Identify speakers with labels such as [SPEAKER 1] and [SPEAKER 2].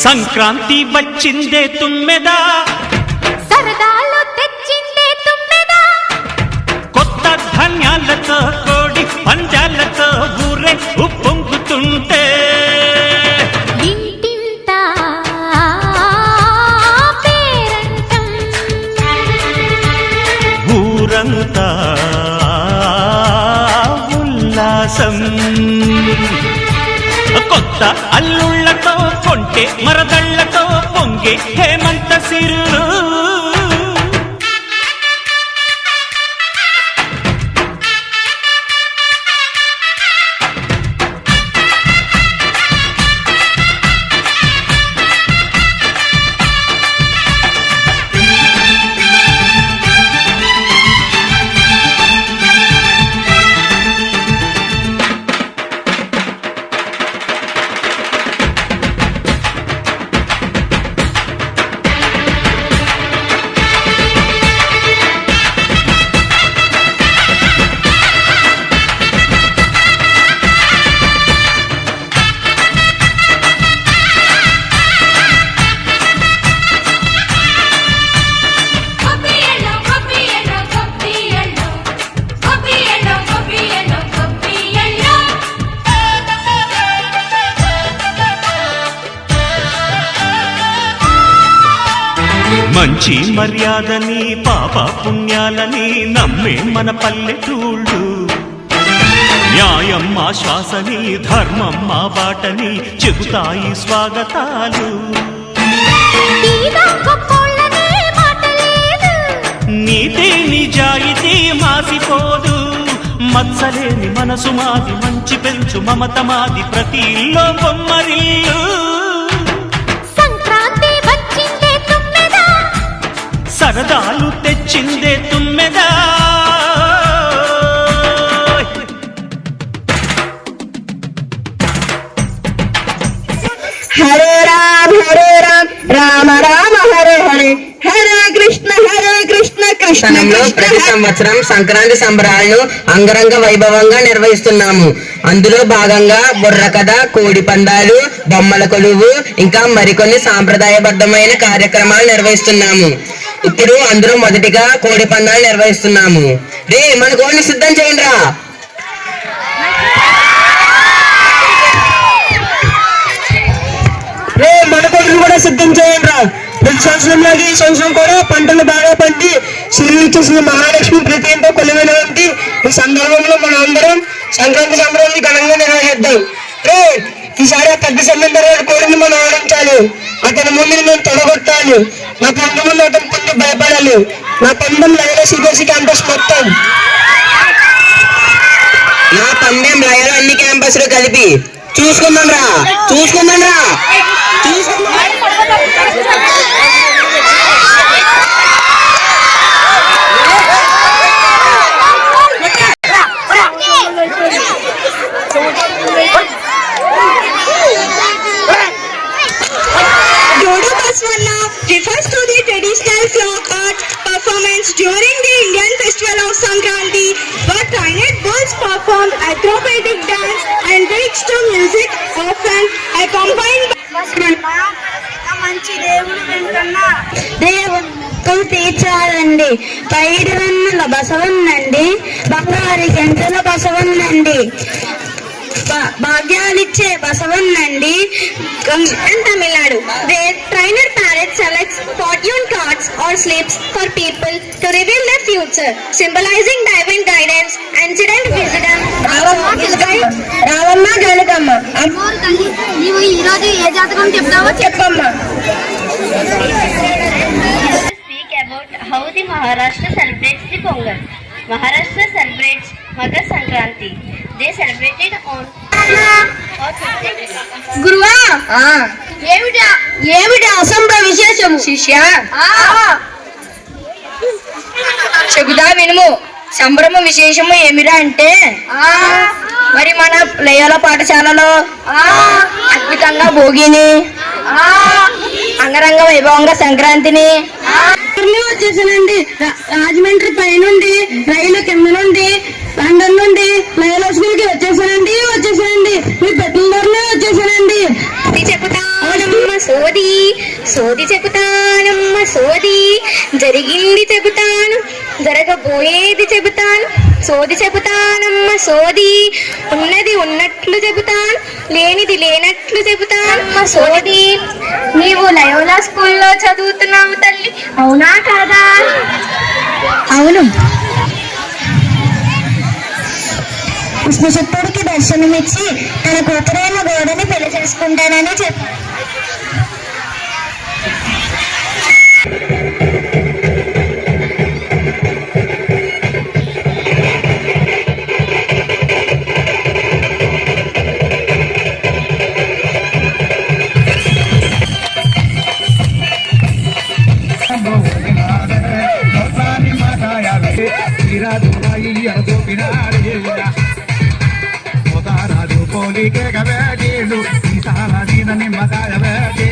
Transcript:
[SPEAKER 1] సంక్రాంతి వచ్చిందే తుమ్మెదా,
[SPEAKER 2] సరదాలు తెచ్చిందే తుమ్మెదా,
[SPEAKER 1] కొత్త ధాన్యాలతో కోడి పంజాలతో ఊరే ఉప్పొంగుతుంటే
[SPEAKER 2] ఇంటింటా పేరంటం,
[SPEAKER 1] ఊరంతా ఉల్లాసం. కొత్త అల్లుళ్లతో కొంటే మరదళ్లతో పొంగే హేమంత సిరులు. మంచి మర్యాదని పాప పుణ్యాలని నమ్మే మన పల్లెటూళ్ళు, న్యాయం మా శ్వాసని ధర్మం మా బాటని చెబుతాయి స్వాగతాలు. నీతి నిజాయితీ మాసిపోదు, మత్సలేని మనసు మాది, మంచి పెంచు మమత మాది, ప్రతి ఇల్లో బొమ్మరిల్లు. సరదాలు తెచ్చిందే తుమ్మెదా.
[SPEAKER 3] హరే రామ రామ రామ హరే హరే, హరే కృష్ణ కృష్ణ. ప్రతి సంవత్సరం సంక్రాంతి సంబరాలను అంగరంగ వైభవంగా నిర్వహిస్తున్నాము. అందులో భాగంగా బుర్ర కథ, కోడి పందాలు, బొమ్మల కొలువు, ఇంకా మరికొన్ని సాంప్రదాయబద్ధమైన కార్యక్రమాలు నిర్వహిస్తున్నాము. ఇప్పుడు అందరూ మొదటిగా కోడి పందాలు నిర్వహిస్తున్నాము. రే మన కోడిని సిద్ధం చేయండి రా. రే మన కోడిని కూడా సిద్ధం చేయండి రా. ప్రతి సంవత్సరంలాగే ఈ సంవత్సరం కూడా పంటలు బాగా పండి శ్రీనిచ్చేసిన మహాలక్ష్మి ప్రతితో కొలువైనటువంటి ఈ సందర్భంలో మనం అందరం సంక్రాంతి సంబరాన్ని ఘనంగా నిర్వహిద్దాం. రే ఈసారి ఆ పెద్ద సమయం తర్వాత కోడిని మనం ఆడించాలి. అతని ముందు నేను తొడగొట్టాలి. నా పండు ముందు అతని పొంది భయపడాలి. నా పందెం లయలో సిబిఎస్ఈ క్యాంపస్ మొత్తం, నా పందెం లయలో అన్ని క్యాంపస్లు కలిపి చూసుకుందాం రా.
[SPEAKER 4] refers to the traditional folk art performance during the Indian festival of Sankranti, where trained bulls performed acrobatic dance and lyrics to music, often accompanied by మంచి దేవుడు వెంకన్న దేవుడు తీర్చాలండి. పైడివన్నెల బసవన్నండి, బంగారి గంటల బసవన్నండి, భాగ్యాలిచ్చే బసవన్నండి. Tamilnadu, their trainer parrot selects fortune cards or slips for people to reveal their future, symbolizing divine guidance, ancient wisdom.
[SPEAKER 3] రావమ్మ గణకమ్మ
[SPEAKER 2] నీవు ఈరోజు ఏ జాతకం చెప్తావో చెప్పమ్మా.
[SPEAKER 5] Speak about how the Maharashtra celebrates the Pongal. Maharashtra celebrates Makar Sankranti. They celebrated on
[SPEAKER 4] గురువా ఏమిటి అసంభవ విశేషము? శిష్య చెబుతా వినుము. సంభ్రమ విశేషము ఏమిరా అంటే, మరి మన లయాల పాఠశాలలో అద్భుతంగా భోగిని, అంగరంగ వైభవంగా సంక్రాంతిని వచ్చేసానండి. రాజమండ్రి పైనుండి, రైలు కింద నుండి, లండన్ నుండి లయల స్కూల్ కి వచ్చేసానండి. మీ పెట్టిన వచ్చేసానండి.
[SPEAKER 5] చెప్తా సోది
[SPEAKER 6] సోది చెబుతానమ్మ సోది, జరిగింది చెబుతాను, జరగబోయేది చెబుతాను. సోది చెబుతానమ్మ సోది, ఉన్నది ఉన్నట్లు చెబుతాను, లేనిది లేనట్లు చెబుతానమ్మ సోది. నీవు లయోలా స్కూల్లో చదువుతున్నావు తల్లి, అవునా కాదా?
[SPEAKER 2] అవును.
[SPEAKER 6] విష్ణుశక్తుడికి దర్శనమిచ్చి తన కూతురైన గోడని పెళ్లి చేసుకుంటానని చెప్పాడు.
[SPEAKER 7] Policare, Gabby, Luke, Sara, Dina, Nimba, Gabby,